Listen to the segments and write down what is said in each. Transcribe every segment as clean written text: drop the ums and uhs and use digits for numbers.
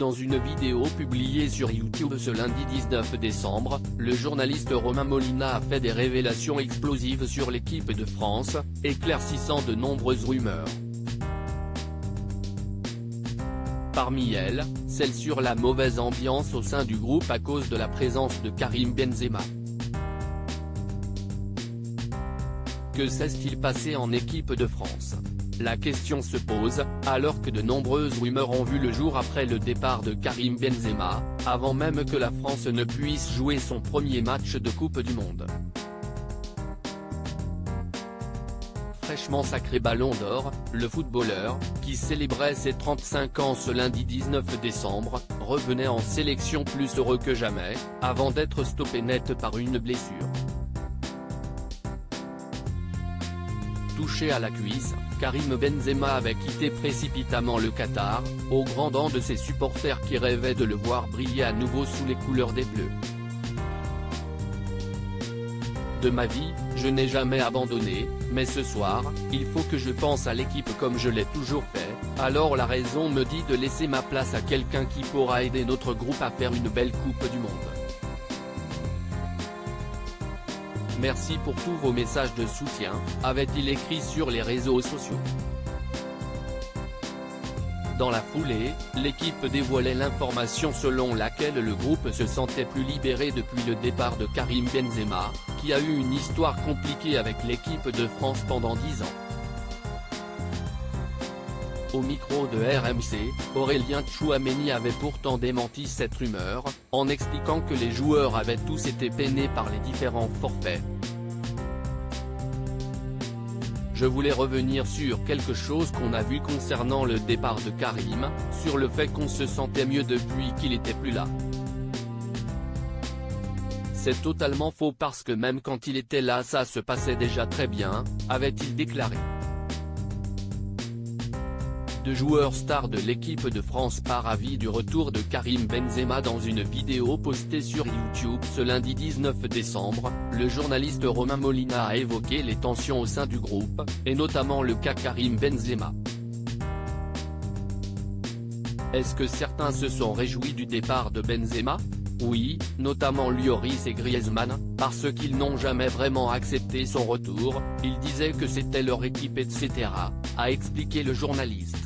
Dans une vidéo publiée sur YouTube ce lundi 19 décembre, le journaliste Romain Molina a fait des révélations explosives sur l'équipe de France, éclaircissant de nombreuses rumeurs. Parmi elles, celle sur la mauvaise ambiance au sein du groupe à cause de la présence de Karim Benzema. Que s'est-il passé en équipe de France? La question se pose, alors que de nombreuses rumeurs ont vu le jour après le départ de Karim Benzema, avant même que la France ne puisse jouer son premier match de Coupe du Monde. Fraîchement sacré Ballon d'Or, le footballeur, qui célébrait ses 35 ans ce lundi 19 décembre, revenait en sélection plus heureux que jamais, avant d'être stoppé net par une blessure. Touché à la cuisse, Karim Benzema avait quitté précipitamment le Qatar, au grand dam de ses supporters qui rêvaient de le voir briller à nouveau sous les couleurs des Bleus. De ma vie, je n'ai jamais abandonné, mais ce soir, il faut que je pense à l'équipe comme je l'ai toujours fait, alors la raison me dit de laisser ma place à quelqu'un qui pourra aider notre groupe à faire une belle Coupe du Monde. Merci pour tous vos messages de soutien, avait-il écrit sur les réseaux sociaux. Dans la foulée, l'équipe dévoilait l'information selon laquelle le groupe se sentait plus libéré depuis le départ de Karim Benzema, qui a eu une histoire compliquée avec l'équipe de France pendant 10 ans. Au micro de RMC, Aurélien Tchouameni avait pourtant démenti cette rumeur, en expliquant que les joueurs avaient tous été peinés par les différents forfaits. Je voulais revenir sur quelque chose qu'on a vu concernant le départ de Karim, sur le fait qu'on se sentait mieux depuis qu'il était plus là. C'est totalement faux parce que même quand il était là ça se passait déjà très bien, avait-il déclaré. Deux joueurs stars de l'équipe de France par avis du retour de Karim Benzema. Dans une vidéo postée sur YouTube ce lundi 19 décembre, le journaliste Romain Molina a évoqué les tensions au sein du groupe, et notamment le cas Karim Benzema. Est-ce que certains se sont réjouis du départ de Benzema? Oui, notamment Lloris et Griezmann, parce qu'ils n'ont jamais vraiment accepté son retour, ils disaient que c'était leur équipe etc., a expliqué le journaliste.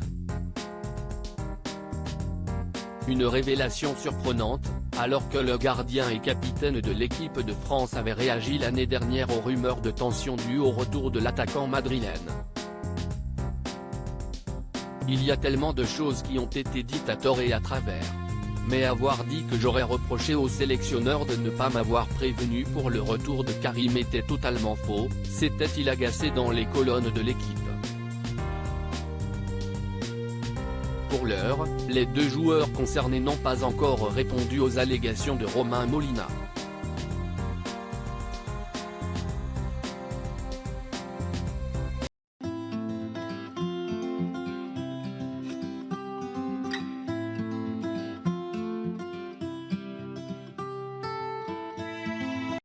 Une révélation surprenante, alors que le gardien et capitaine de l'équipe de France avait réagi l'année dernière aux rumeurs de tension dues au retour de l'attaquant madrilène. Il y a tellement de choses qui ont été dites à tort et à travers. Mais avoir dit que j'aurais reproché au sélectionneur de ne pas m'avoir prévenu pour le retour de Karim était totalement faux, s'était-il agacé dans les colonnes de l'équipe. Pour l'heure, les deux joueurs concernés n'ont pas encore répondu aux allégations de Romain Molina.